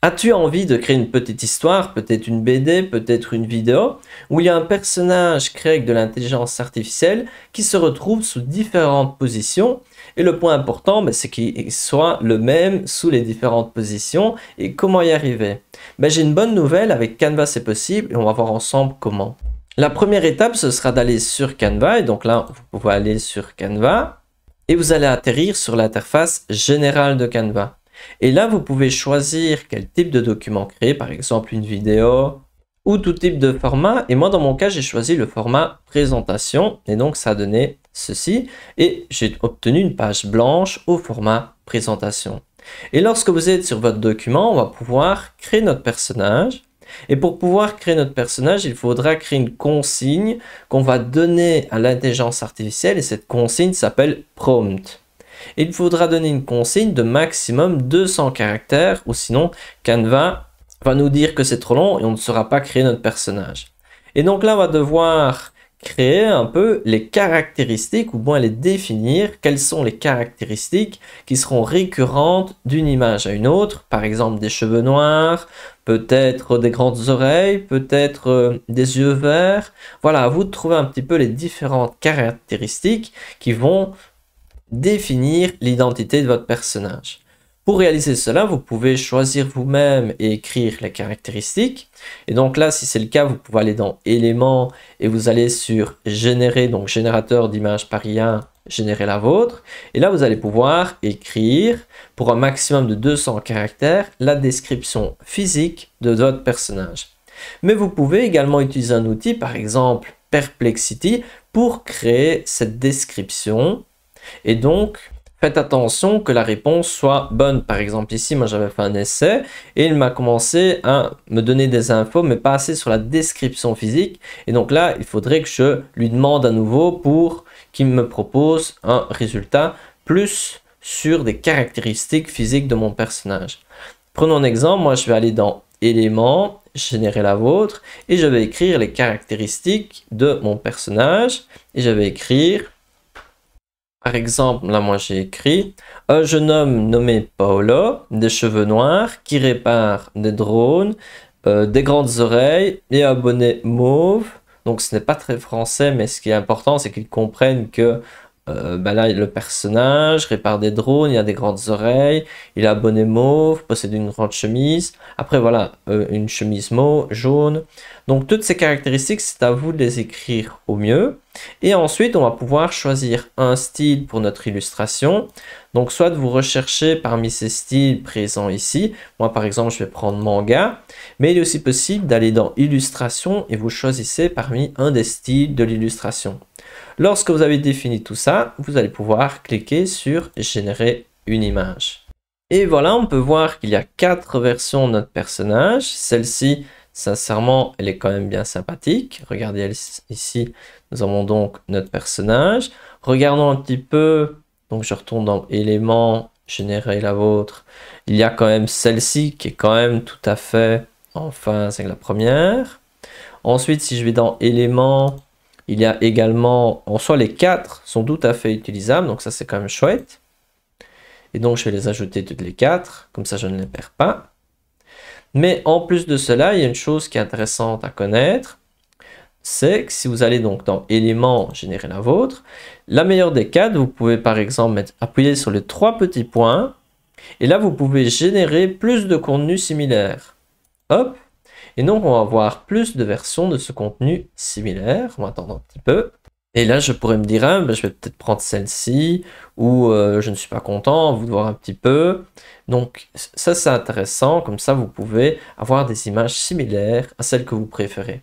As-tu envie de créer une petite histoire, peut-être une BD, peut-être une vidéo, où il y a un personnage créé avec de l'intelligence artificielle qui se retrouve sous différentes positions et le point important, c'est qu'il soit le même sous les différentes positions et comment y arriver? J'ai une bonne nouvelle, avec Canva c'est possible et on va voir ensemble comment. La première étape, ce sera d'aller sur Canva et donc là, vous pouvez aller sur Canva et vous allez atterrir sur l'interface générale de Canva. Et là, vous pouvez choisir quel type de document créer, par exemple une vidéo ou tout type de format. Et moi, dans mon cas, j'ai choisi le format présentation et donc ça a donné ceci. Et j'ai obtenu une page blanche au format présentation. Et lorsque vous êtes sur votre document, on va pouvoir créer notre personnage. Et pour pouvoir créer notre personnage, il faudra créer une consigne qu'on va donner à l'intelligence artificielle et cette consigne s'appelle prompt. Il faudra donner une consigne de maximum 200 caractères ou sinon Canva va nous dire que c'est trop long et on ne saura pas créer notre personnage. Et donc là, on va devoir créer un peu les caractéristiques ou bien les définir. Quelles sont les caractéristiques qui seront récurrentes d'une image à une autre. Par exemple, des cheveux noirs, peut-être des grandes oreilles, peut-être des yeux verts. Voilà, à vous de trouver un petit peu les différentes caractéristiques qui vont définir l'identité de votre personnage. Pour réaliser cela, vous pouvez choisir vous-même et écrire les caractéristiques. Et donc là, si c'est le cas, vous pouvez aller dans éléments et vous allez sur générer, donc générateur d'image par IA, générer la vôtre. Et là, vous allez pouvoir écrire pour un maximum de 200 caractères la description physique de votre personnage. Mais vous pouvez également utiliser un outil, par exemple Perplexity, pour créer cette description. Et donc, faites attention que la réponse soit bonne. Par exemple, ici, moi, j'avais fait un essai et il m'a commencé à me donner des infos, mais pas assez sur la description physique. Et donc là, il faudrait que je lui demande à nouveau pour qu'il me propose un résultat plus sur des caractéristiques physiques de mon personnage. Prenons un exemple. Moi, je vais aller dans éléments, générer la vôtre et je vais écrire les caractéristiques de mon personnage et je vais écrire. Par exemple, là, moi, j'ai écrit « Un jeune homme nommé Paolo, des cheveux noirs, qui répare des drones, des grandes oreilles et un bonnet mauve. » Donc, ce n'est pas très français, mais ce qui est important, c'est qu'ils comprennent que là, le personnage répare des drones, il a des grandes oreilles, il a un bonnet mauve, possède une grande chemise. Après, voilà, une chemise mauve, jaune. Donc, toutes ces caractéristiques, c'est à vous de les écrire au mieux. Et ensuite, on va pouvoir choisir un style pour notre illustration. Donc, soit vous recherchez parmi ces styles présents ici. Moi, par exemple, je vais prendre manga. Mais il est aussi possible d'aller dans illustration et vous choisissez parmi un des styles de l'illustration. Lorsque vous avez défini tout ça, vous allez pouvoir cliquer sur générer une image. Et voilà, on peut voir qu'il y a 4 versions de notre personnage. Celle-ci, sincèrement, elle est quand même bien sympathique. Regardez ici, nous avons donc notre personnage. Regardons un petit peu, donc je retourne dans éléments, générer la vôtre. Il y a quand même celle-ci qui est quand même tout à fait en phase avec la première. Ensuite, si je vais dans éléments, il y a également, en soi les 4 sont tout à fait utilisables, donc ça c'est quand même chouette. Et donc je vais les ajouter toutes les 4, comme ça je ne les perds pas. Mais en plus de cela, il y a une chose qui est intéressante à connaître, c'est que si vous allez donc dans éléments, générer la vôtre, la meilleure des cas, vous pouvez par exemple appuyer sur les 3 petits points, et là vous pouvez générer plus de contenu similaire. Hop! Et donc, on va avoir plus de versions de ce contenu similaire. On va attendre un petit peu. Et là, je pourrais me dire, je vais peut-être prendre celle-ci, ou je ne suis pas content, vous de voir un petit peu. Donc, ça, c'est intéressant. Comme ça, vous pouvez avoir des images similaires à celles que vous préférez.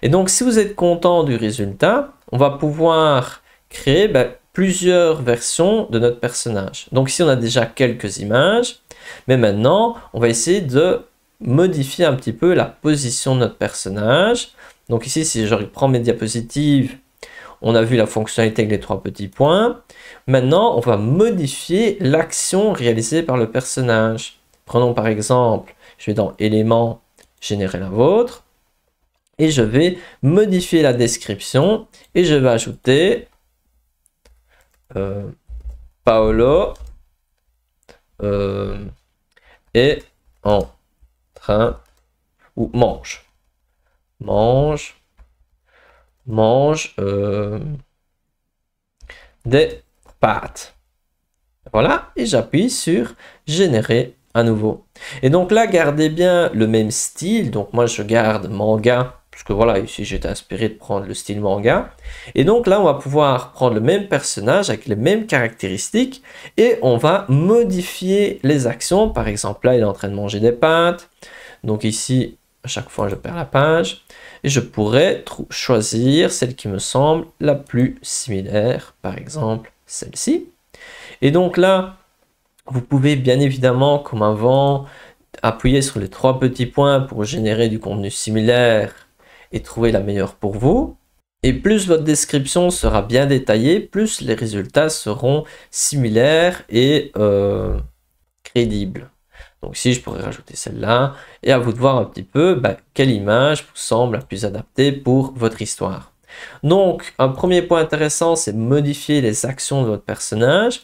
Et donc, si vous êtes content du résultat, on va pouvoir créer plusieurs versions de notre personnage. Donc, ici, on a déjà quelques images. Mais maintenant, on va essayer de modifier un petit peu la position de notre personnage. Donc ici, si je reprends mes diapositives, on a vu la fonctionnalité avec les 3 petits points. Maintenant, on va modifier l'action réalisée par le personnage. Prenons par exemple, je vais dans éléments, générer la vôtre. Et je vais modifier la description. Et je vais ajouter Paolo est en train ou mange. Mange des pâtes. Voilà, et j'appuie sur générer à nouveau. Et donc là, gardez bien le même style. Donc moi, je garde manga, parce que voilà, ici, j'étais inspiré de prendre le style manga. Et donc là, on va pouvoir prendre le même personnage avec les mêmes caractéristiques et on va modifier les actions. Par exemple, là, il est en train de manger des pâtes. Donc ici, à chaque fois, je perds la page. Et je pourrais choisir celle qui me semble la plus similaire. Par exemple, celle-ci. Et donc là, vous pouvez bien évidemment, comme avant, appuyer sur les 3 petits points pour générer du contenu similaire et trouver la meilleure pour vous. Et plus votre description sera bien détaillée, plus les résultats seront similaires et crédibles. Donc ici, je pourrais rajouter celle-là et à vous de voir un petit peu quelle image vous semble la plus adaptée pour votre histoire. Donc, un premier point intéressant, c'est modifier les actions de votre personnage.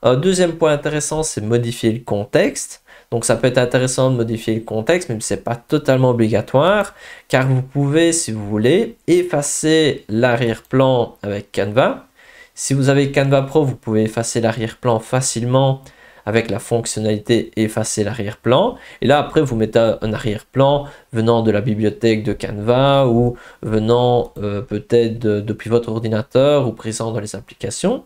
Un deuxième point intéressant, c'est modifier le contexte. Donc, ça peut être intéressant de modifier le contexte, même si ce n'est pas totalement obligatoire, car vous pouvez, si vous voulez, effacer l'arrière-plan avec Canva. Si vous avez Canva Pro, vous pouvez effacer l'arrière-plan facilement avec la fonctionnalité effacer l'arrière-plan. Et là, après, vous mettez un arrière-plan venant de la bibliothèque de Canva ou venant peut-être depuis votre ordinateur ou présent dans les applications.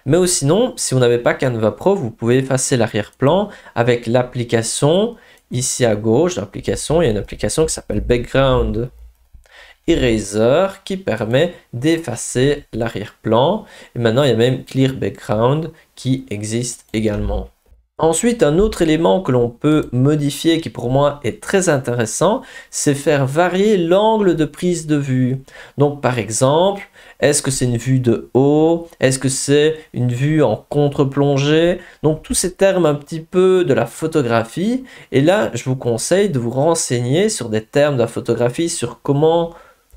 Mais sinon, si vous n'avez pas Canva Pro, vous pouvez effacer l'arrière-plan avec l'application. Ici à gauche, l'application, il y a une application qui s'appelle Background Eraser qui permet d'effacer l'arrière-plan. Et maintenant, il y a même Clear Background qui existe également. Ensuite, un autre élément que l'on peut modifier qui pour moi est très intéressant, c'est faire varier l'angle de prise de vue. Donc par exemple, est-ce que c'est une vue de haut? Est-ce que c'est une vue en contre-plongée? Donc tous ces termes un petit peu de la photographie. Et là, je vous conseille de vous renseigner sur des termes de la photographie, sur comment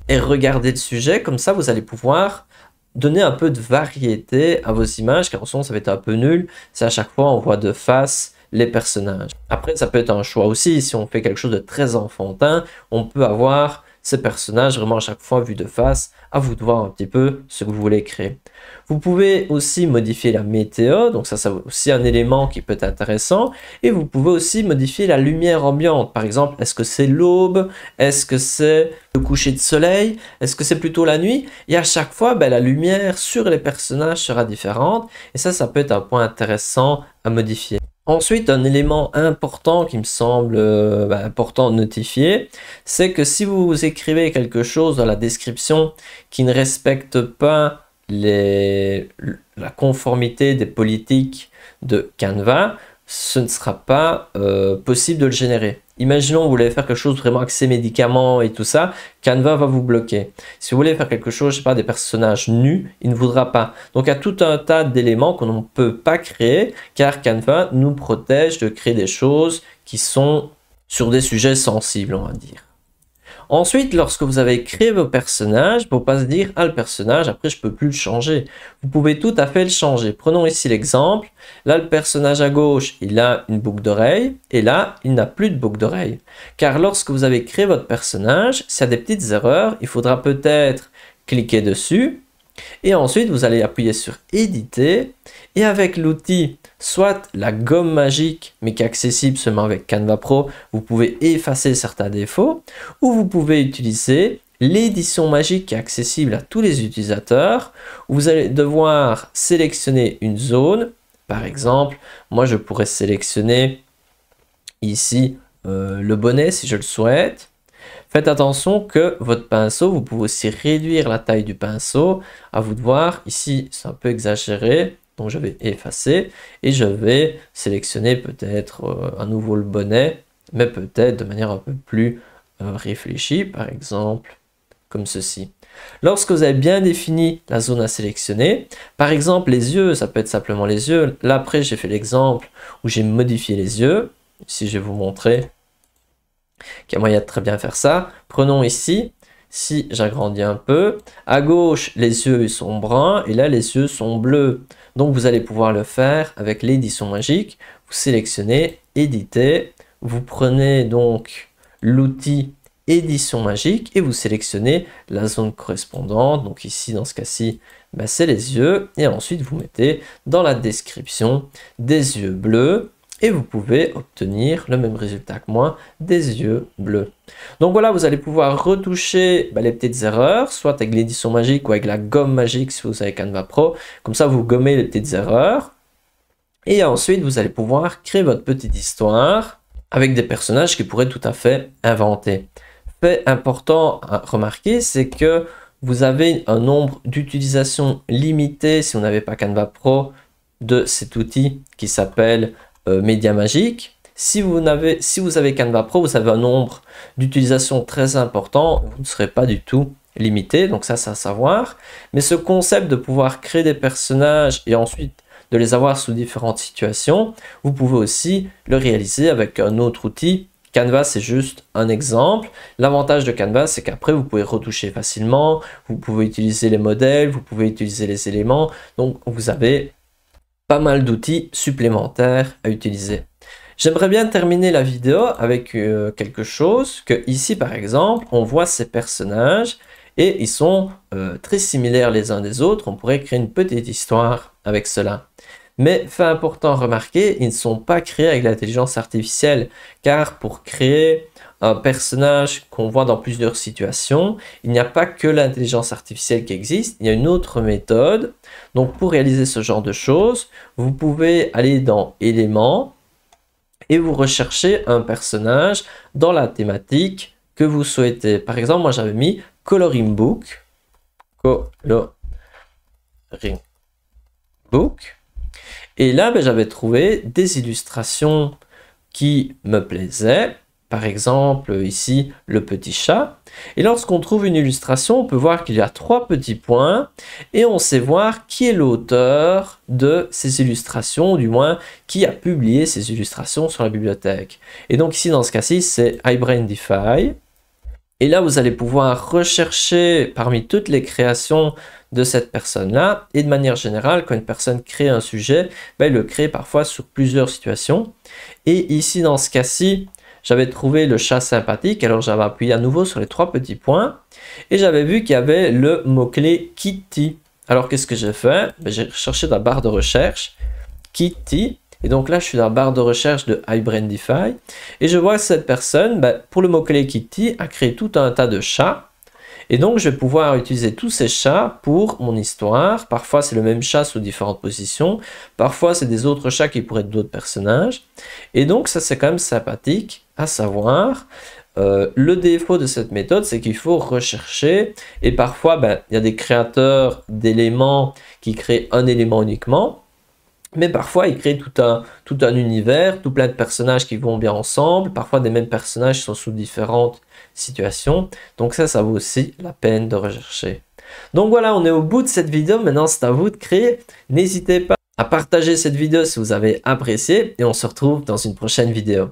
est regardé le sujet. Comme ça, vous allez pouvoir donner un peu de variété à vos images, car sinon ça va être un peu nul si à chaque fois on voit de face les personnages. Après, ça peut être un choix aussi. Si on fait quelque chose de très enfantin, on peut avoir ces personnages vraiment à chaque fois vus de face. À vous de voir un petit peu ce que vous voulez créer. Vous pouvez aussi modifier la météo, donc ça c'est aussi un élément qui peut être intéressant. Et vous pouvez aussi modifier la lumière ambiante. Par exemple, est-ce que c'est l'aube? Est-ce que c'est le coucher de soleil? Est-ce que c'est plutôt la nuit? Et à chaque fois, la lumière sur les personnages sera différente. Et ça peut être un point intéressant à modifier. Ensuite, un élément important qui me semble important de notifier, c'est que si vous écrivez quelque chose dans la description qui ne respecte pas la conformité des politiques de Canva, ce ne sera pas possible de le générer. Imaginons que vous voulez faire quelque chose vraiment axé médicaments et tout ça, Canva va vous bloquer. Si vous voulez faire quelque chose, je sais pas, des personnages nus, il ne voudra pas. Donc il y a tout un tas d'éléments qu'on ne peut pas créer, car Canva nous protège de créer des choses qui sont sur des sujets sensibles, on va dire. Ensuite, lorsque vous avez créé vos personnages, il ne faut pas se dire « Ah, le personnage, après, je ne peux plus le changer. » Vous pouvez tout à fait le changer. Prenons ici l'exemple. Là, le personnage à gauche, il a une boucle d'oreille. Et là, il n'a plus de boucle d'oreille. Car lorsque vous avez créé votre personnage, s'il y a des petites erreurs, il faudra peut-être cliquer dessus. Et ensuite, vous allez appuyer sur « Éditer ». Et avec l'outil, soit la gomme magique, mais qui est accessible seulement avec Canva Pro, vous pouvez effacer certains défauts, ou vous pouvez utiliser l'édition magique qui est accessible à tous les utilisateurs, où vous allez devoir sélectionner une zone. Par exemple, moi je pourrais sélectionner ici le bonnet si je le souhaite. Faites attention que votre pinceau, vous pouvez aussi réduire la taille du pinceau. À vous de voir, ici c'est un peu exagéré. Donc je vais effacer et je vais sélectionner peut-être à nouveau le bonnet, mais peut-être de manière un peu plus réfléchie, par exemple comme ceci. Lorsque vous avez bien défini la zone à sélectionner, par exemple les yeux, ça peut être simplement les yeux. Là après j'ai fait l'exemple où j'ai modifié les yeux. Ici je vais vous montrer qu'il y a moyen de très bien faire ça. Prenons ici. Si j'agrandis un peu, à gauche, les yeux sont bruns et là, les yeux sont bleus. Donc, vous allez pouvoir le faire avec l'édition magique. Vous sélectionnez, éditer, vous prenez donc l'outil édition magique et vous sélectionnez la zone correspondante. Donc ici, dans ce cas-ci, ben, c'est les yeux. Et ensuite, vous mettez dans la description des yeux bleus. Et vous pouvez obtenir le même résultat que moi, des yeux bleus. Donc voilà, vous allez pouvoir retoucher les petites erreurs, soit avec l'édition magique ou avec la gomme magique si vous avez Canva Pro. Comme ça, vous gommez les petites erreurs. Et ensuite, vous allez pouvoir créer votre petite histoire avec des personnages qui pourraient tout à fait inventer. Fait important à remarquer, c'est que vous avez un nombre d'utilisations limité si vous n'avez pas Canva Pro de cet outil qui s'appelle Média Magique. Si vous avez Canva Pro, vous avez un nombre d'utilisations très important, vous ne serez pas du tout limité, donc ça c'est à savoir. Mais ce concept de pouvoir créer des personnages et ensuite de les avoir sous différentes situations, vous pouvez aussi le réaliser avec un autre outil. Canva, c'est juste un exemple. L'avantage de Canva, c'est qu'après, vous pouvez retoucher facilement, vous pouvez utiliser les modèles, vous pouvez utiliser les éléments, donc vous avez pas mal d'outils supplémentaires à utiliser. J'aimerais bien terminer la vidéo avec quelque chose que ici par exemple on voit ces personnages et ils sont très similaires les uns des autres. On pourrait créer une petite histoire avec cela. Mais fait important à remarquer, ils ne sont pas créés avec l'intelligence artificielle, car pour créer un personnage qu'on voit dans plusieurs situations, il n'y a pas que l'intelligence artificielle qui existe, il y a une autre méthode. Donc pour réaliser ce genre de choses, vous pouvez aller dans éléments et vous recherchez un personnage dans la thématique que vous souhaitez. Par exemple, moi j'avais mis Coloring Book. Coloring Book. Et là, j'avais trouvé des illustrations qui me plaisaient. Par exemple, ici, le petit chat. Et lorsqu'on trouve une illustration, on peut voir qu'il y a 3 petits points. Et on sait voir qui est l'auteur de ces illustrations, ou du moins, qui a publié ces illustrations sur la bibliothèque. Et donc ici, dans ce cas-ci, c'est iBrainify. Et là, vous allez pouvoir rechercher parmi toutes les créations de cette personne-là. Et de manière générale, quand une personne crée un sujet, elle le crée parfois sur plusieurs situations. Et ici, dans ce cas-ci, j'avais trouvé le chat sympathique. Alors, j'avais appuyé à nouveau sur les 3 petits points. Et j'avais vu qu'il y avait le mot-clé Kitty. Alors, qu'est-ce que j'ai fait? J'ai cherché dans la barre de recherche Kitty. Et donc là, je suis dans la barre de recherche de iBrainify. Et je vois que cette personne, pour le mot-clé Kitty, a créé tout un tas de chats. Et donc, je vais pouvoir utiliser tous ces chats pour mon histoire. Parfois, c'est le même chat sous différentes positions. Parfois, c'est des autres chats qui pourraient être d'autres personnages. Et donc, ça, c'est quand même sympathique à savoir. Le défaut de cette méthode, c'est qu'il faut rechercher. Et parfois, il y a des créateurs d'éléments qui créent un élément uniquement. Mais parfois, ils créent tout un univers, tout plein de personnages qui vont bien ensemble. Parfois, des mêmes personnages sont sous différentes situations. Donc ça vaut aussi la peine de rechercher. Donc voilà, on est au bout de cette vidéo. Maintenant, c'est à vous de créer. N'hésitez pas à partager cette vidéo si vous avez apprécié. Et on se retrouve dans une prochaine vidéo.